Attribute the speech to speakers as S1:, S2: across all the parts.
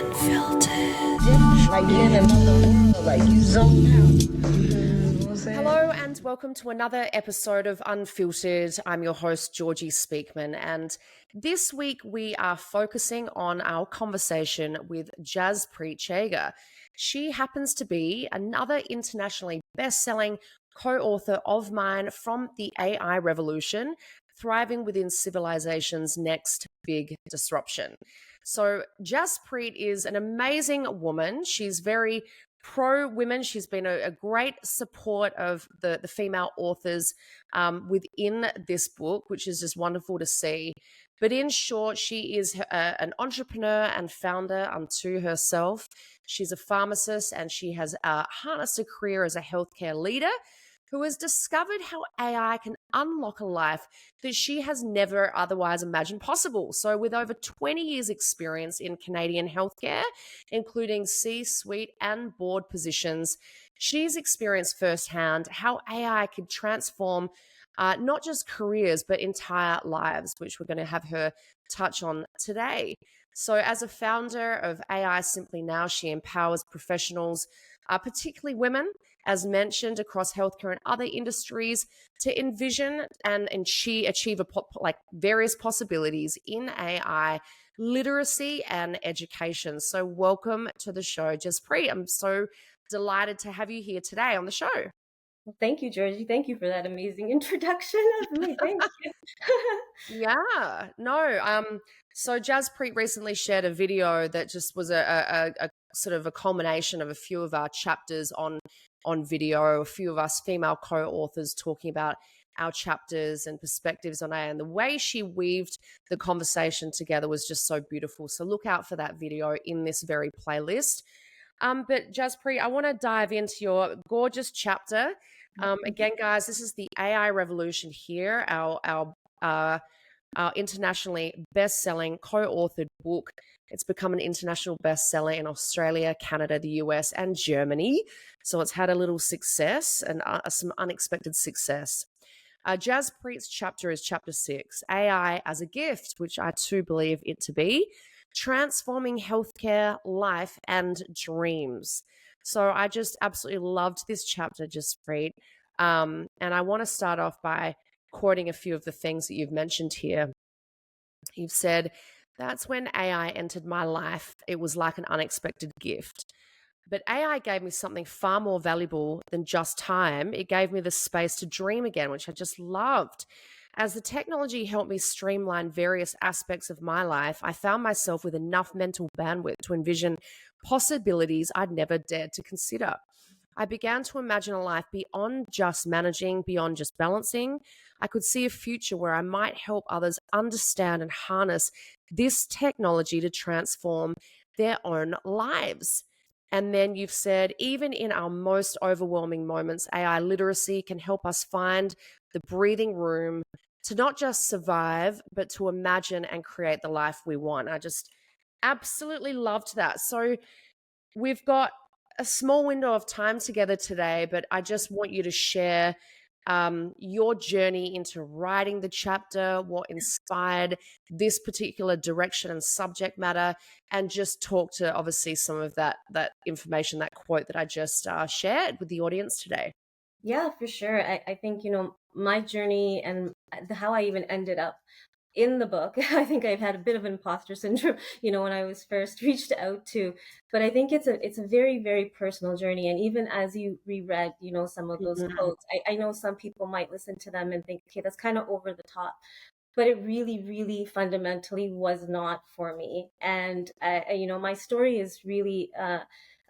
S1: Like you're in another world, like you zoned out. You know what I'm saying?
S2: Hello and welcome to another episode of Unfiltered. I'm your host, Georgii Speakman, and this week we are focusing on our conversation with Jaspreet Chager. She happens to be another internationally best-selling co-author of mine from the AI revolution, thriving within civilization's next big disruption. So Jaspreet is an amazing woman. She's very pro women. She's been a great support of the female authors within this book, which is just wonderful to see. But in short, she is an entrepreneur and founder unto herself. She's a pharmacist and she has harnessed a career as a healthcare leader who has discovered how AI can unlock a life that she has never otherwise imagined possible. So, with over 20 years' experience in Canadian healthcare, including C-suite and board positions, she's experienced firsthand how AI could transform not just careers, but entire lives, which we're going to have her touch on today. So, as a founder of AI Simply Now, she empowers professionals, particularly women, as mentioned, across healthcare and other industries, to envision and she achieve various possibilities in AI, literacy, and education. So, welcome to the show, Jaspreet. I'm so delighted to have you here today on the show.
S3: Well, thank you, Georgie. Thank you for that amazing introduction of me. Thank you.
S2: Yeah, no. So Jaspreet recently shared a video that just was a sort of a culmination of a few of our chapters on video, a few of us female co-authors talking about our chapters and perspectives on AI. And the way she weaved the conversation together was just so beautiful. So look out for that video in this very playlist. But Jaspreet, I want to dive into your gorgeous chapter. Again, guys, this is the AI revolution here. Our internationally best-selling co-authored book. It's become an international bestseller in Australia, Canada, the US, and Germany. So it's had a little success and some unexpected success. Jaspreet's chapter is chapter 6, AI as a gift, which I too believe it to be, transforming healthcare, life, and dreams. So I just absolutely loved this chapter, Jaspreet. And I want to start off by quoting a few of the things that you've mentioned here. You've said, "That's when AI entered my life. It was like an unexpected gift. But AI gave me something far more valuable than just time. It gave me the space to dream again," which I just loved. "As the technology helped me streamline various aspects of my life, I found myself with enough mental bandwidth to envision possibilities I'd never dared to consider. I began to imagine a life beyond just managing, beyond just balancing. I could see a future where I might help others understand and harness this technology to transform their own lives." And then you've said, "Even in our most overwhelming moments, AI literacy can help us find the breathing room to not just survive, but to imagine and create the life we want." I just absolutely loved that. So we've got a small window of time together today, but I just want you to share your journey into writing the chapter, what inspired this particular direction and subject matter, and just talk to obviously some of that information, that quote that I just shared with the audience today.
S3: Yeah, for sure. I think, my journey and how I even ended up in the book. I think I've had a bit of imposter syndrome, when I was first reached out to. But I think it's a very, very personal journey. And even as you reread, some of those quotes, I know some people might listen to them and think, okay, that's kind of over the top. But it really, really fundamentally was not for me. And, my story is really a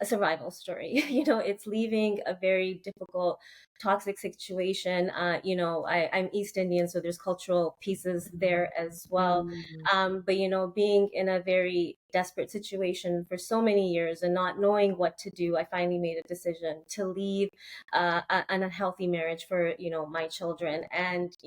S3: survival story. It's leaving a very difficult, toxic situation. I'm East Indian, so there's cultural pieces there as well. But, being in a very desperate situation for so many years and not knowing what to do, I finally made a decision to leave an unhealthy marriage for, my children. And,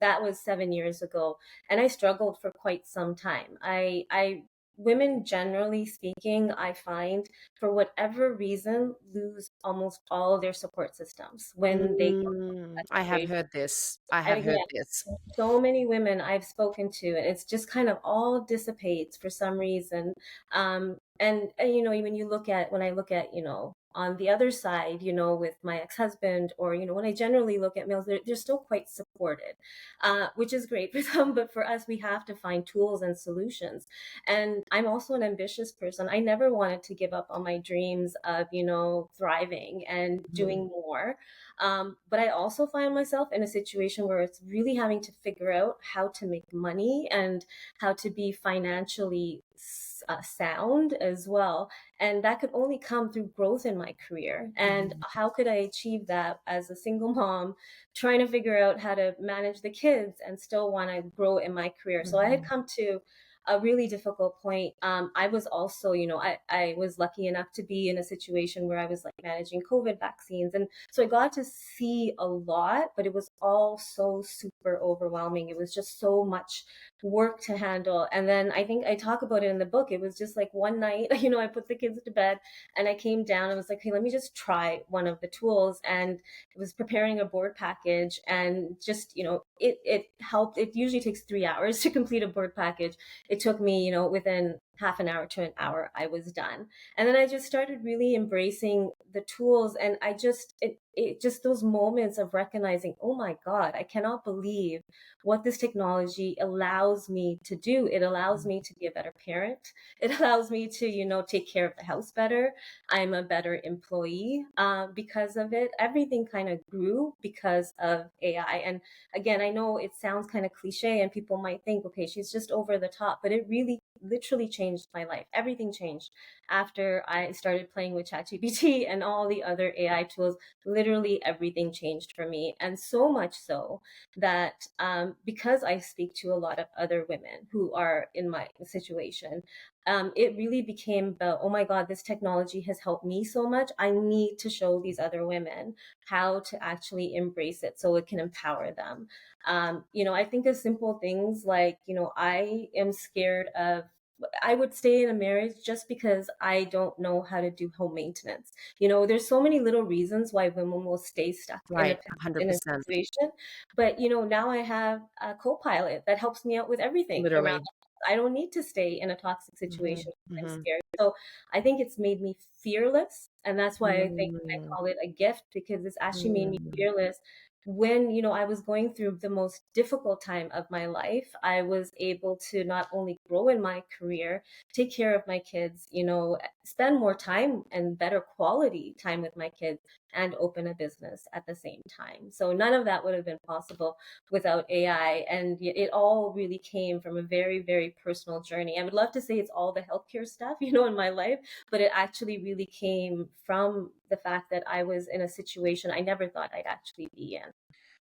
S3: that was 7 years ago. And I struggled for quite some time. I women, generally speaking, I find, for whatever reason, lose almost all their support systems when they go through that
S2: I have
S3: situation.
S2: heard this. I
S3: And
S2: have
S3: again,
S2: heard this.
S3: so many women I've spoken to, and it's just kind of all dissipates for some reason. And you know, when you look at, when I look at, you know, on the other side, you know, with my ex-husband, or you know, when I generally look at males, they're still quite supported, which is great for them. But for us, we have to find tools and solutions. And I'm also an ambitious person. I never wanted to give up on my dreams of, you know, thriving and
S2: Mhm.
S3: doing more. But I also find myself in a situation where it's really having to figure out how to make money and how to be financially sound as well. And that could only come through growth in my career. And
S2: Mhm.
S3: how could I achieve that as a single mom, trying to figure out how to manage the kids and still want to grow in my career? So I had
S2: Mhm.
S3: come to a really difficult point. I was also, you know, I was lucky enough to be in a situation where I was like managing COVID vaccines. And so I got to see a lot, but it was all so super overwhelming. It was just so much work to handle. And then I think I talk about it in the book. It was just like one night, you know, I put the kids to bed and I came down and was like, hey, let me just try one of the tools. And it was preparing a board package, and just, you know, it helped. It usually takes 3 hours to complete a board package. It took me, you know, within half an hour to an hour, I was done. And then I just started really embracing the tools. And I just, it just those moments of recognizing, oh my God, I cannot believe what this technology allows me to do. It allows me to be a better parent. It allows me to, you know, take care of the house better. I'm a better employee because of it. Everything kind of grew because of AI. And again, I know it sounds kind of cliche and people might think, okay, she's just over the top, but it really literally changed my life. Everything changed after I started playing with ChatGPT and all the other AI tools. Literally everything changed for me. And so much so that because I speak to a lot of other women who are in my situation, it really became about, oh my God, this technology has helped me so much. I need to show these other women how to actually embrace it so it can empower them. You know, I think of simple things like, you know, I am scared of, I would stay in a marriage just because I don't know how to do home maintenance. You know, there's so many little reasons why women will stay stuck
S2: Right,
S3: in a
S2: 100%.
S3: situation. But, you know, now I have a co-pilot that helps me out with everything around.
S2: Literally.
S3: I don't need to stay in a toxic
S2: Mhm.
S3: situation if I'm
S2: Mhm.
S3: scared. So I think it's made me fearless. And that's why I think I
S2: Mm.
S3: call it a gift, because it's actually made me
S2: Mm.
S3: fearless. When, you know, I was going through the most difficult time of my life, I was able to not only grow in my career, take care of my kids, you know, spend more time and better quality time with my kids, and open a business at the same time. So none of that would have been possible without AI. And it all really came from a very, very personal journey. I would love to say it's all the healthcare stuff, you know, in my life, but it actually really came from the fact that I was in a situation I never thought I'd actually be in.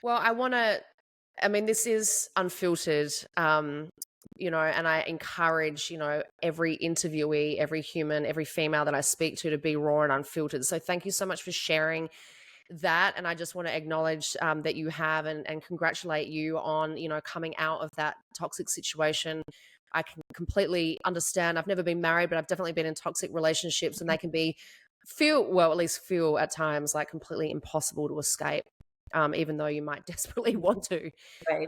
S2: Well, I mean, this is unfiltered, you know, and I encourage, you know, every interviewee, every human, every female that I speak to be raw and unfiltered. So thank you so much for sharing that. And I just want to acknowledge that you have, and congratulate you on, you know, coming out of that toxic situation. I can completely understand. I've never been married, but I've definitely been in toxic relationships, and they can be at least feel at times like completely impossible to escape, even though you might desperately want to.
S3: Right.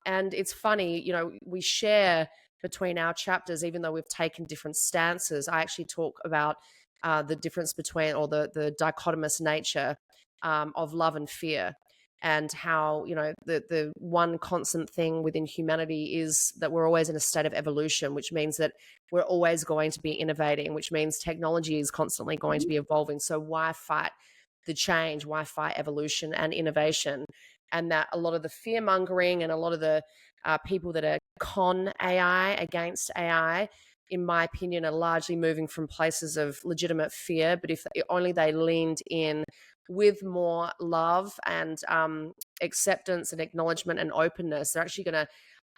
S2: And it's funny, you know, we share between our chapters, even though we've taken different stances. I actually talk about the difference between, or the dichotomous nature of love and fear, and how, you know, the one constant thing within humanity is that we're always in a state of evolution, which means that we're always going to be innovating, which means technology is constantly going to
S3: Mhm.
S2: be evolving. So why fight the change? Why fight evolution and innovation? And that a lot of the fear mongering and a lot of the people that are con AI, against AI, in my opinion, are largely moving from places of legitimate fear. But if only they leaned in with more love and acceptance and acknowledgement and openness, they're actually going to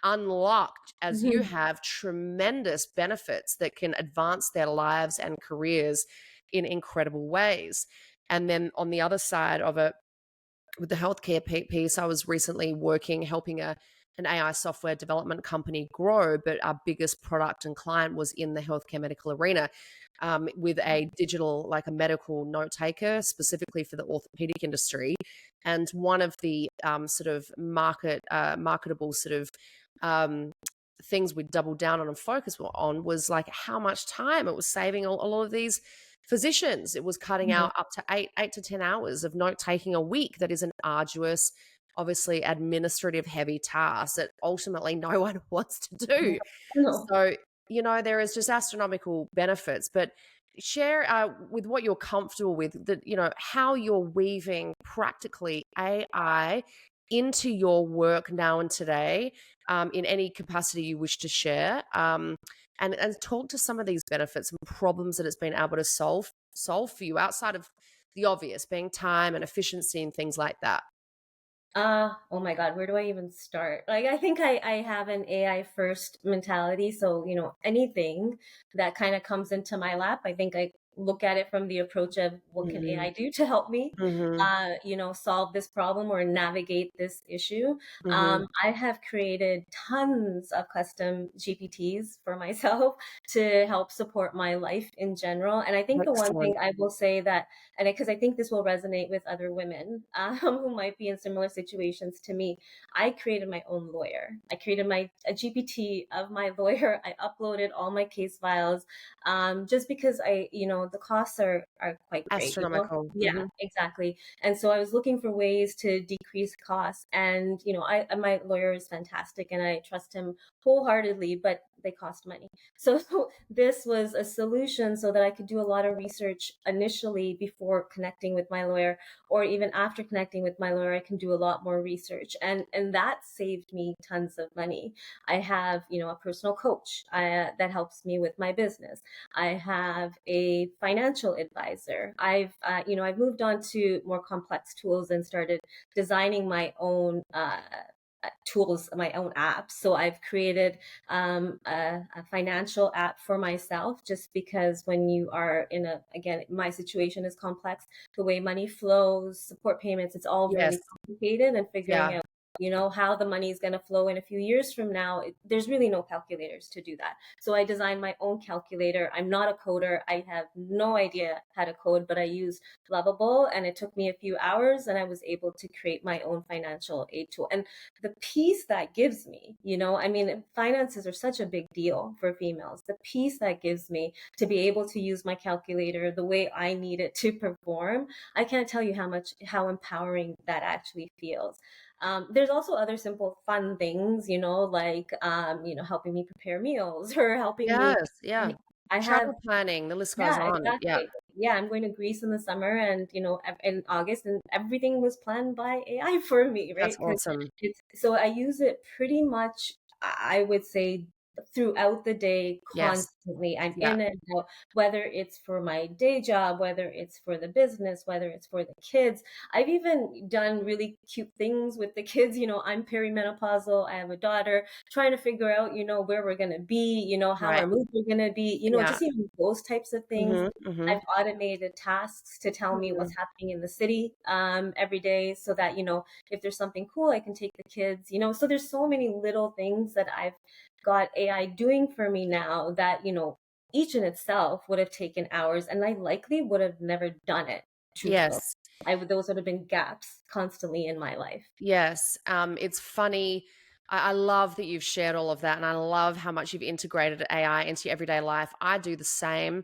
S2: unlock, as you
S3: Mhm.
S2: have, tremendous benefits that can advance their lives and careers in incredible ways. And then on the other side of it, with the healthcare piece, I was recently helping a an AI software development company grow, but our biggest product and client was in the healthcare medical arena, with a digital, like a medical note taker specifically for the orthopedic industry. And one of the sort of marketable sort of things we doubled down on and focused on was like how much time it was saving a lot of these physicians. It was cutting
S3: Mhm.
S2: out up to eight to 10 hours of note taking a week. That is an arduous, obviously administrative heavy task that ultimately no one wants to do.
S3: No.
S2: So, there is just astronomical benefits, but share with what you're comfortable with, that, how you're weaving practically AI into your work now and today, in any capacity you wish to share, and talk to some of these benefits and problems that it's been able to solve for you outside of the obvious being time and efficiency and things like that.
S3: Oh my God, where do I even start? Like, I think I have an AI first mentality. So, anything that kind of comes into my lap, I think I look at it from the approach of what can
S2: Mm-hmm.
S3: AI do to help me,
S2: Mm-hmm.
S3: solve this problem or navigate this issue.
S2: Mm-hmm.
S3: I have created tons of custom GPTs for myself to help support my life in general. And I think the one thing
S2: Excellent.
S3: I will say that, and because I think this will resonate with other women who might be in similar situations to me, I created my own lawyer. I created a GPT of my lawyer. I uploaded all my case files, just because the costs are quite great.
S2: Astronomical.
S3: Yeah,
S2: Mm-hmm.
S3: exactly. And so I was looking for ways to decrease costs, and my lawyer is fantastic, and I trust him wholeheartedly, but they cost money. So this was a solution so that I could do a lot of research initially before connecting with my lawyer, or even after connecting with my lawyer, I can do a lot more research. And that saved me tons of money. I have, a personal coach that helps me with my business. I have a financial advisor. I've moved on to more complex tools and started designing my own tools, my own apps. So I've created a financial app for myself, just because when you are again, my situation is complex. The way money flows, support payments, it's all
S2: Yes.
S3: really complicated, and figuring
S2: Yeah.
S3: out how the money is going to flow in a few years from now, there's really no calculators to do that. So I designed my own calculator. I'm not a coder. I have no idea how to code, but I use Lovable, and it took me a few hours, and I was able to create my own financial aid tool. And the peace that gives me, I mean, finances are such a big deal for females. The peace that gives me to be able to use my calculator the way I need it to perform, I can't tell you how empowering that actually feels. There's also other simple fun things, like helping me prepare meals or helping me.
S2: Yes. Yeah.
S3: I have
S2: Travel planning, the list goes
S3: Yeah,
S2: on. Yeah.
S3: exactly. Yeah, I'm going to Greece in the summer, and in August, and everything was planned by AI for me, right?
S2: That's
S3: Because
S2: awesome.
S3: so I use it pretty much, I would say, throughout the day,
S2: Yes.
S3: constantly. I'm
S2: Yeah.
S3: in and out, whether it's for my day job, whether it's for the business, whether it's for the kids. I've even done really cute things with the kids. I'm perimenopausal. I have a daughter, trying to figure out, where we're going to be, how
S2: Right.
S3: our moods are going to be,
S2: Yeah.
S3: just even those types of things.
S2: Mm-hmm. Mm-hmm.
S3: I've automated tasks to tell me
S2: Mm-hmm.
S3: what's happening in the city every day, so that, if there's something cool, I can take the kids, so there's so many little things that I've got AI doing for me now that, each in itself would have taken hours, and I likely would have never done it, truthfully.
S2: Yes.
S3: Those would have been gaps constantly in my life.
S2: Yes. It's funny. I love that you've shared all of that, and I love how much you've integrated AI into your everyday life. I do the same.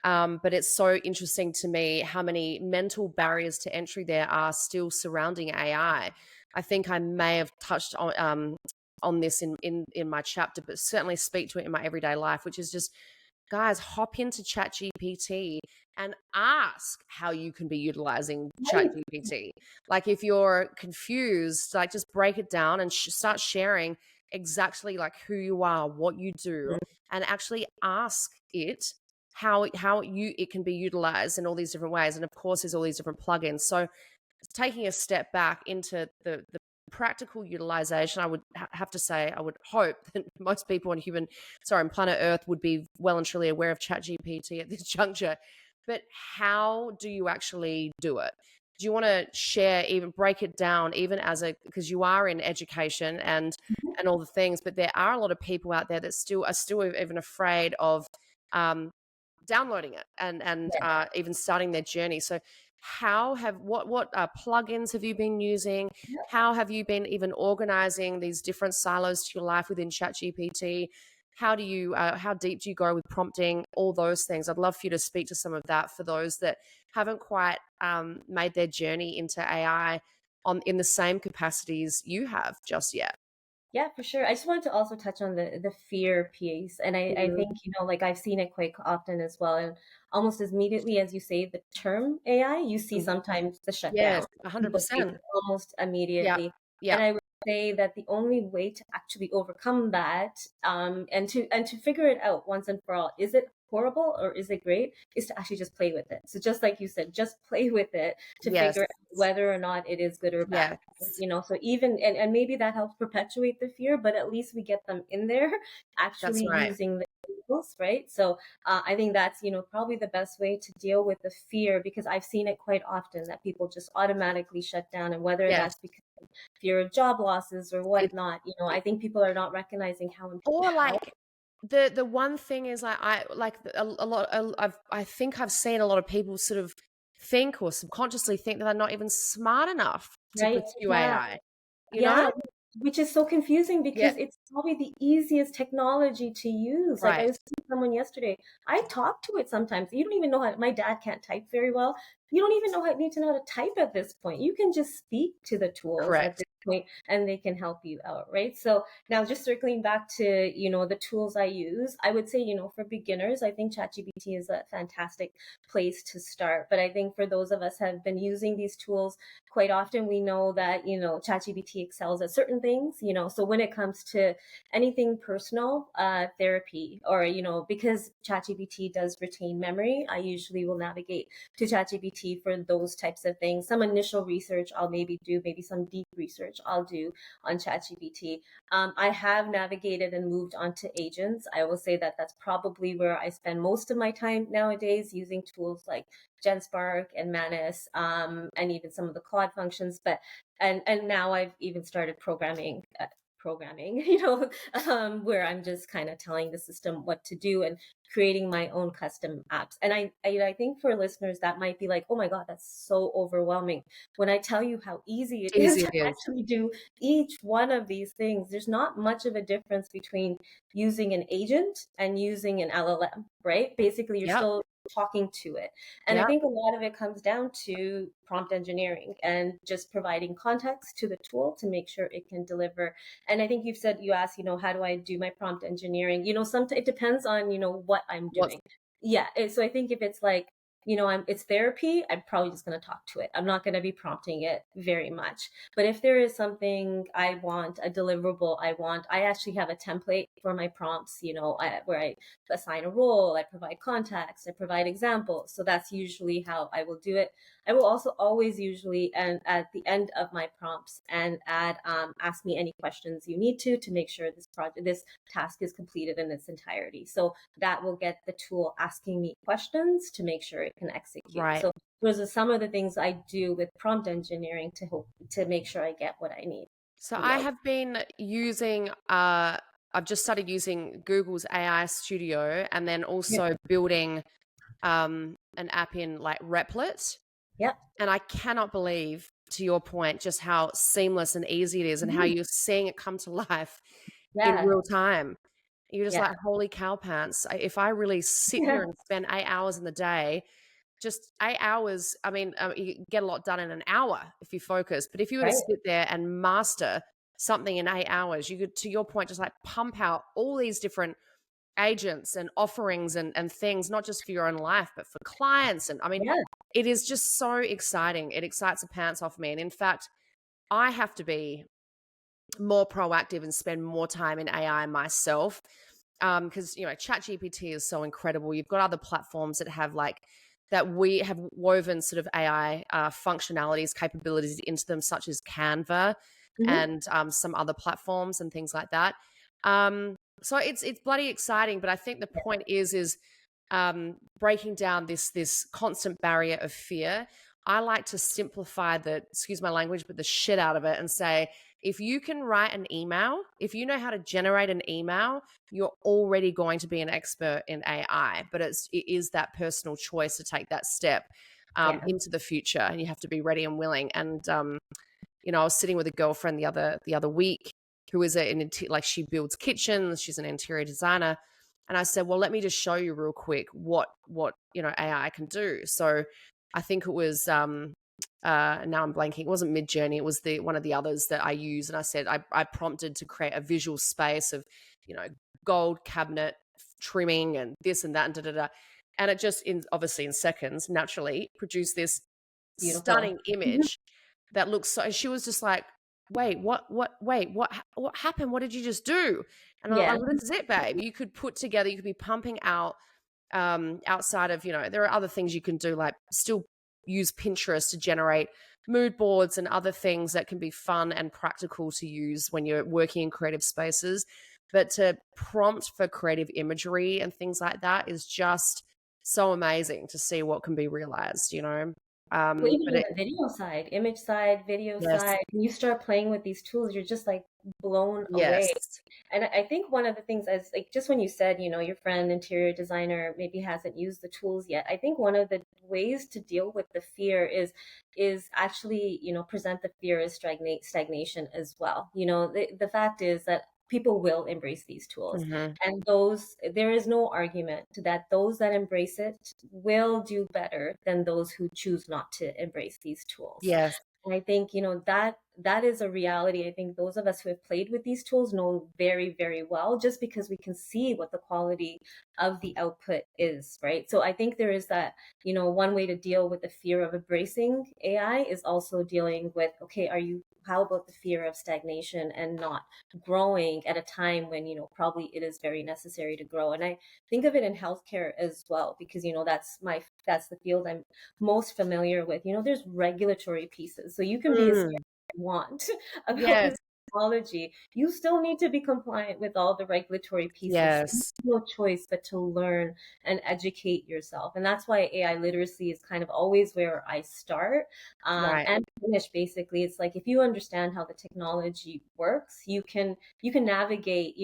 S2: But it's so interesting to me how many mental barriers to entry there are still surrounding AI. I think I may have touched on this in my chapter, but certainly speak to it in my everyday life, which is just, guys, hop into ChatGPT and ask how you can be utilizing
S3: Right.
S2: ChatGPT. Like, if you're confused, like, just break it down and start sharing exactly like who you are, what you do, and actually ask it how it can be utilized in all these different ways. And of course, there's all these different plugins. So taking a step back into the practical utilization, I would have to say, I would hope that most people on planet Earth would be well and truly aware of ChatGPT at this juncture. But how do you actually do it? do you want to share, even break it down, even as a, because you are in education and all the things, but there are a lot of people out there that are still even afraid of um, downloading it and
S3: Yeah.
S2: even starting their journey. So what plugins have you been using? How have you been even organizing these different silos to your life within ChatGPT? How do you how deep do you go with prompting? All those things. I'd love for you to speak to some of that for those that haven't quite made their journey into AI in the same capacities you have just yet.
S3: Yeah, for sure. I just wanted to also touch on the fear piece. And I
S2: Mhm.
S3: think, like I've seen it quite often as well. And almost as immediately as you say the term AI, you see
S2: Mhm.
S3: sometimes the shutdown.
S2: Yes,
S3: People face
S2: 100%.
S3: it almost
S2: Yeah,
S3: immediately.
S2: yeah,
S3: And I would say that the only way to actually overcome that, and to figure it out once and for all, is it horrible or is it great, is to actually just play with it. So just like you said, just play with it to
S2: yes,
S3: figure out whether or not it is good or bad.
S2: yes.
S3: So even and maybe that helps perpetuate the fear, but at least we get them in there
S2: That's
S3: actually
S2: right.
S3: using the tools, right? So I think that's probably the best way to deal with the fear, because I've seen it quite often that people just automatically shut down, and whether
S2: Yes.
S3: that's because of fear of job losses or
S2: It,
S3: whatnot, I
S2: it
S3: think people are not recognizing how
S2: or
S3: how
S2: like the one thing is like I like a lot I think I've seen a lot of people sort of think or subconsciously think that they're not even smart enough to
S3: right?
S2: pursue
S3: Yeah.
S2: AI, you know?
S3: Yeah, which is so confusing
S2: Yeah,
S3: because it's probably the easiest technology to use. Like I
S2: right.
S3: was telling someone yesterday, I talk to it sometimes. You don't even know how, my dad can't type very well. You don't even need to know how to type at this point. You can just speak to the tools at
S2: Correct.
S3: this point and they can help you out, right? So now just circling back to, the tools I use, I would say, for beginners, I think ChatGPT is a fantastic place to start. But I think for those of us who have been using these tools quite often, we know that ChatGPT excels at certain things. So when it comes to anything personal, therapy, or because ChatGPT does retain memory, I usually will navigate to ChatGPT for those types of things. Some initial research I'll maybe do, maybe some deep research I'll do on ChatGPT. I have navigated and moved on to agents. I will say that that's probably where I spend most of my time nowadays, using tools like Jasper and Manus, and even some of the Claude functions. But and now I've even started programming, where I'm just kind of telling the system what to do and creating my own custom apps. And I think for listeners that might be like, oh my God, that's so overwhelming. When I tell you how easy it is
S2: Easy
S3: to
S2: it is.
S3: actually do each one of these things, there's not much of a difference between using an agent and using an LLM, right? Basically, you're
S2: Yep.
S3: still talking to it. And I
S2: Yep.
S3: think a lot of it comes down to prompt engineering and just providing context to the tool to make sure it can deliver. And I think you asked, how do I do my prompt engineering? Sometimes it depends on, what I'm
S2: What's
S3: doing. Yeah. So I think if it's like, it's therapy, I'm probably just going to talk to it. I'm not going to be prompting it very much. But if there is something I want, a deliverable I actually have a template for my prompts, where I assign a role, I provide context, I provide examples. So that's usually how I will do it. I will also always usually, and at the end of my prompts, and add ask me any questions you need to make sure this task is completed in its entirety. So that will get the tool asking me questions to make sure it can execute.
S2: right?
S3: So those are some of the things I do with prompt engineering to make sure I get what I need
S2: So
S3: to be
S2: I
S3: able.
S2: have been using I've just started using Google's AI Studio and then
S3: Yeah.
S2: also building an app in like Replit.
S3: Yep.
S2: And I cannot believe, to your point, just how seamless and easy it is and how
S3: Mhm.
S2: you're seeing it come to life in
S3: Yeah.
S2: real time. You're just
S3: Yeah.
S2: like, holy cow pants. If I really sit here
S3: Yeah.
S2: and spend 8 hours in the day, just 8 hours, I mean, you get a lot done in an hour if you focus. But if you were to
S3: Right.
S2: sit there and master something in 8 hours, you could, to your point, just like pump out all these different agents and offerings and things, not just for your own life, but for clients. And I mean,
S3: Yeah.
S2: it is just so exciting. It excites the pants off me. And in fact, I have to be more proactive and spend more time in AI myself. Because ChatGPT is so incredible. You've got other platforms that have that we have woven sort of AI functionalities, capabilities into them, such as Canva
S3: Mhm.
S2: and some other platforms and things like that. So it's bloody exciting. But I think the point is breaking down this constant barrier of fear. I like to simplify excuse my language, but the shit out of it and say, if you can write an email, if you know how to generate an email, you're already going to be an expert in AI. But it is that personal choice to take that step
S3: Yeah.
S2: into the future, and you have to be ready and willing. And I was sitting with a girlfriend the other week who is like she builds kitchens. She's an interior designer, and I said, well, let me just show you real quick what AI can do. So I think it was now I'm blanking. It wasn't Midjourney. It was one of the others that I use. And I said I prompted to create a visual space of gold cabinet trimming and this and that and da da da. And it just obviously in seconds naturally produced this
S3: Beautiful.
S2: stunning image that looks so. And she was just like, wait, what happened? What did you just do? And I'm
S3: Yeah.
S2: like, well, this is it, babe. You could put together, you could be pumping out outside of, there are other things you can do, like still use Pinterest to generate mood boards and other things that can be fun and practical to use when you're working in creative spaces. But to prompt for creative imagery and things like that is just so amazing to see what can be realized,
S3: Well, even
S2: but
S3: on the video side, image side, video
S2: yes,
S3: side, when you start playing with these tools, you're just like blown away.
S2: yes,
S3: And I think one of the things, as like just when you said, your friend, interior designer, maybe hasn't used the tools yet. I think one of the ways to deal with the fear is actually, present the fear as stagnation as well. The fact is that people will embrace these tools,
S2: hmm
S3: and there is no argument that those that embrace it will do better than those who choose not to embrace these tools.
S2: yes,
S3: And I think, that is a reality. I think those of us who have played with these tools know very, very well, just because we can see what the quality of the output is, right? So I think there is that, one way to deal with the fear of embracing AI is also dealing with, okay, how about the fear of stagnation and not growing at a time when, probably it is very necessary to grow. And I think of it in healthcare as well, because, that's the field I'm most familiar with. There's regulatory pieces. So you can be as
S2: mm,
S3: you want about
S2: yes,
S3: this technology. You still need to be compliant with all the regulatory pieces. You
S2: yes,
S3: have no choice but to learn and educate yourself. And that's why AI literacy is kind of always where I start
S2: right.
S3: and finish. Basically, it's like if you understand how the technology works, you can navigate,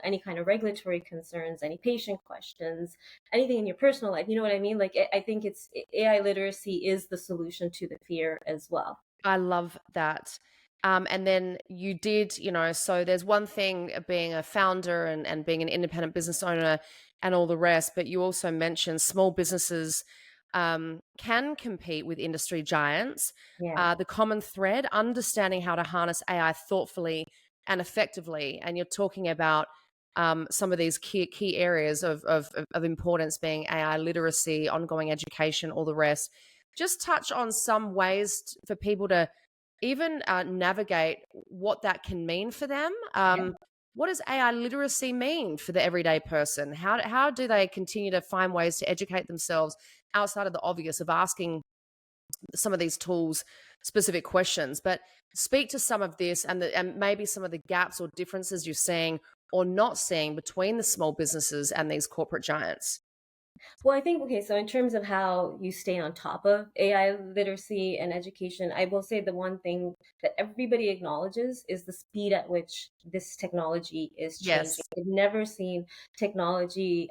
S3: any kind of regulatory concerns, any patient questions, anything in your personal life. You know what I mean? Like I think it's AI literacy is the solution to the fear as well.
S2: I love that. And then you did, so there's one thing being a founder and being an independent business owner and all the rest, but you also mentioned small businesses can compete with industry giants.
S3: Yeah.
S2: The common thread, understanding how to harness AI thoughtfully and effectively. And you're talking about some of these key areas of importance being AI literacy, ongoing education, all the rest. Just touch on some ways for people to even navigate what that can mean for them. What does AI literacy mean for the everyday person? How do they continue to find ways to educate themselves outside of the obvious of asking some of these tools specific questions? But speak to some of this and maybe some of the gaps or differences you're seeing or not seeing between the small businesses and these corporate giants.
S3: Well, I think, okay, so in terms of how you stay on top of AI literacy and education, I will say the one thing that everybody acknowledges is the speed at which this technology is changing.
S2: Yes.
S3: I've never seen technology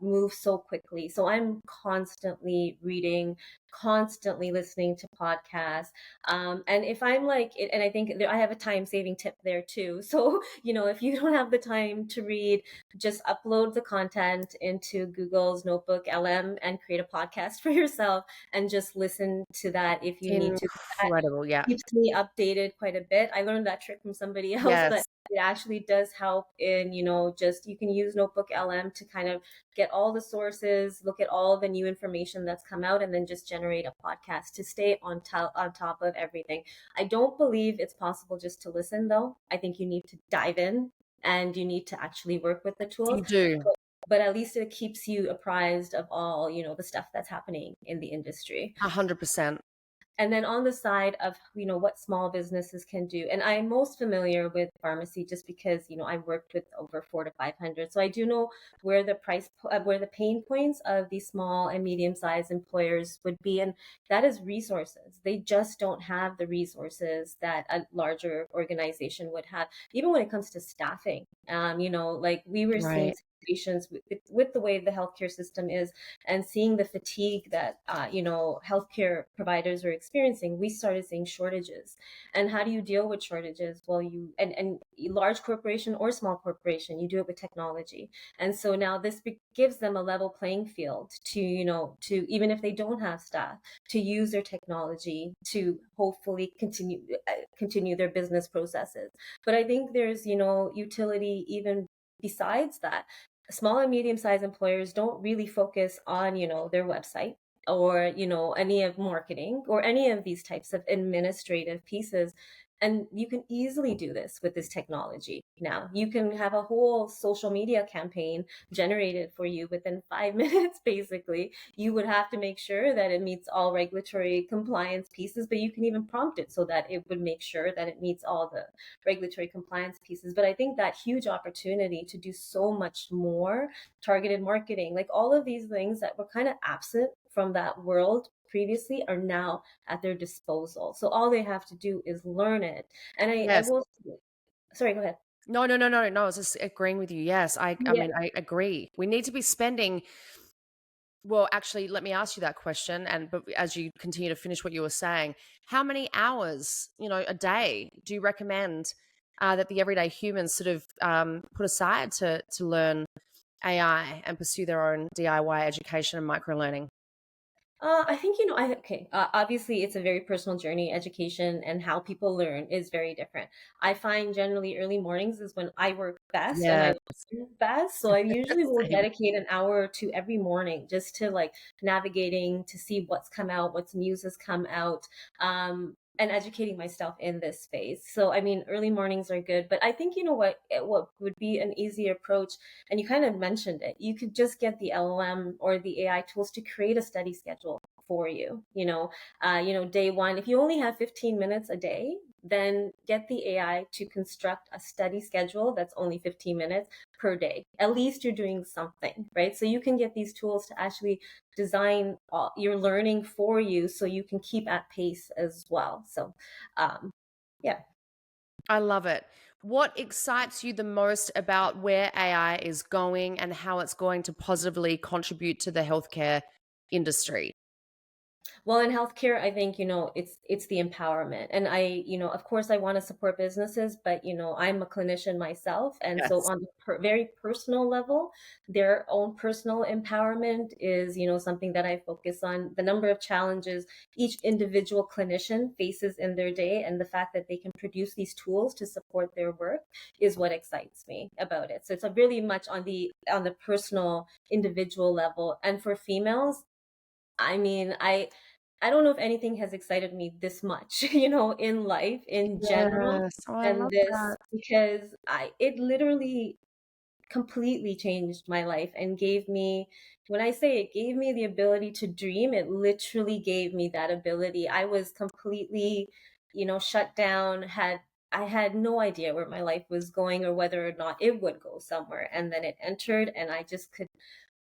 S3: move so quickly. So I'm constantly reading, constantly listening to podcasts. And if I'm like, and I think I have a time saving tip there too. So, if you don't have the time to read, just upload the content into Google's Notebook LM and create a podcast for yourself and just listen to that if you need to. That
S2: Incredible. Yeah.
S3: keeps me updated quite a bit. I learned that trick from somebody else, but
S2: Yes.
S3: it actually does help in, just you can use Notebook LM to kind of get all the sources, look at all the new information that's come out, and then just generate a podcast to stay on top of everything. I don't believe it's possible just to listen, though. I think you need to dive in and you need to actually work with the tools.
S2: You do.
S3: But at least it keeps you apprised of all, the stuff that's happening in the industry.
S2: 100%.
S3: And then on the side of, what small businesses can do. And I'm most familiar with pharmacy just because, I worked with over 400 to 500. So I do know where the pain points of these small and medium-sized employers would be. And that is resources. They just don't have the resources that a larger organization would have, even when it comes to staffing. Like we were seeing
S2: Right.
S3: situations with the way the healthcare system is, and seeing the fatigue that healthcare providers are experiencing. We started seeing shortages. And how do you deal with shortages? Well, and large corporation or small corporation, you do it with technology. And so now this gives them a level playing field to, to, even if they don't have staff, to use their technology to hopefully continue their business processes. But I think there's, utility even besides that. Small and medium-sized employers don't really focus on, their website, or, any of marketing, or any of these types of administrative pieces. And you can easily do this with this technology. Now you can have a whole social media campaign generated for you within 5 minutes. Basically, you would have to make sure that it meets all regulatory compliance pieces, but you can even prompt it so that it would make sure that it meets all the regulatory compliance pieces. But I think that huge opportunity to do so much more targeted marketing, like all of these things that were kind of absent from that world previously, are now at their disposal. So all they have to do is learn it. And I
S2: Yes.
S3: will, sorry, go ahead.
S2: No, no, no, no, no. I was just agreeing with you. Yes, I
S3: Yeah.
S2: mean, I agree. We need to be spending. Well, actually, let me ask you that question. And but as you continue to finish what you were saying, how many hours, a day do you recommend that the everyday humans sort of put aside to learn AI and pursue their own DIY education and micro learning?
S3: I think, okay, obviously it's a very personal journey. Education and how people learn is very different. I find generally early mornings is when I work best and I
S2: Yeah,
S3: learn best. So I usually will
S2: same.
S3: dedicate an hour or two every morning just to like navigating to see what's come out, what's news has come out. And educating myself in this space. So, I mean, early mornings are good, but I think, what would be an easy approach, and you kind of mentioned it, you could just get the LLM or the AI tools to create a study schedule for you. Day one, if you only have 15 minutes a day, then get the AI to construct a study schedule that's only 15 minutes per day. At least you're doing something, right? So you can get these tools to actually design your learning for you so you can keep at pace as well. So, um, yeah.
S2: I love it. What excites you the most about where AI is going and how it's going to positively contribute to the healthcare industry?
S3: Well, in healthcare, I think, it's the empowerment. And of course I want to support businesses, but I'm a clinician myself. And so
S2: Yes.
S3: on the very personal level, their own personal empowerment is, something that I focus on. The number of challenges each individual clinician faces in their day, and the fact that they can produce these tools to support their work is what excites me about it. So it's a really much on the personal individual level. And for females, I mean, I don't know if anything has excited me this much, in life in general,
S2: Yes. Oh, I
S3: than
S2: love
S3: this,
S2: that.
S3: because it literally completely changed my life and gave me, when I say it gave me the ability to dream, it literally gave me that ability. I was completely, shut down, I had no idea where my life was going or whether or not it would go somewhere. And then it entered, and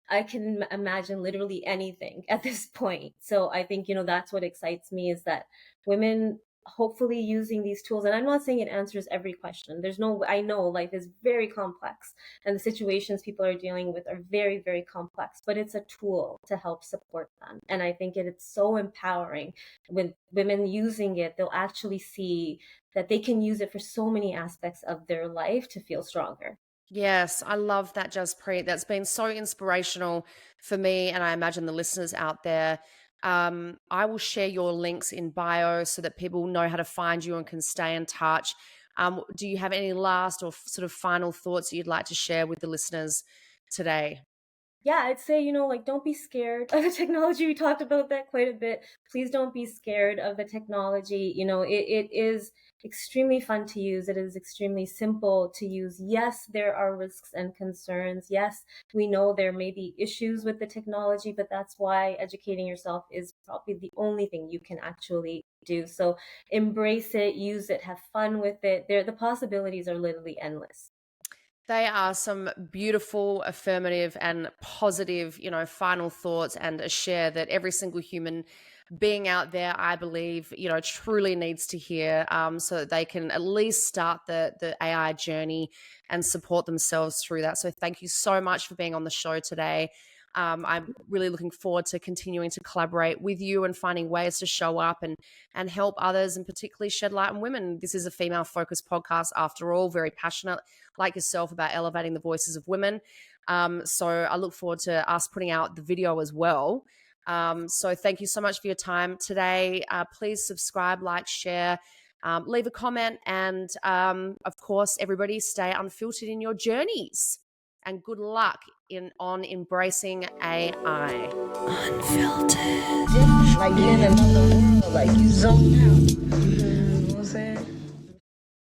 S3: I can imagine literally anything at this point. So I think, that's what excites me, is that women hopefully using these tools. And I'm not saying it answers every question. I know life is very complex and the situations people are dealing with are very, very complex, but it's a tool to help support them. And I think it's so empowering when women using it, they'll actually see that they can use it for so many aspects of their life to feel stronger.
S2: Yes, I love that, Jaspreet. That's been so inspirational for me, and I imagine the listeners out there. I will share your links in bio so that people know how to find you and can stay in touch. Do you have any last or sort of final thoughts that you'd like to share with the listeners today?
S3: yeah, I'd say, like, don't be scared of the technology. We talked about that quite a bit. Please don't be scared of the technology. It is extremely fun to use. It is extremely simple to use. Yes, there are risks and concerns. Yes, we know there may be issues with the technology, but that's why educating yourself is probably the only thing you can actually do. So embrace it, use it, have fun with it. The possibilities are literally endless.
S2: They are some beautiful, affirmative, and positive, final thoughts, and a share that every single human being out there, I believe, truly needs to hear, so that they can at least start the AI journey and support themselves through that. So thank you so much for being on the show today. I'm really looking forward to continuing to collaborate with you and finding ways to show up and help others, and particularly shed light on women. This is a female focused podcast after all, very passionate like yourself about elevating the voices of women. So I look forward to us putting out the video as well. So thank you so much for your time today. Please subscribe, like, share, leave a comment, and of course, everybody stay unfiltered in your journeys. And good luck on embracing AI. Unfiltered.
S1: Like you're in another world, like you zone out. You know what I'm saying?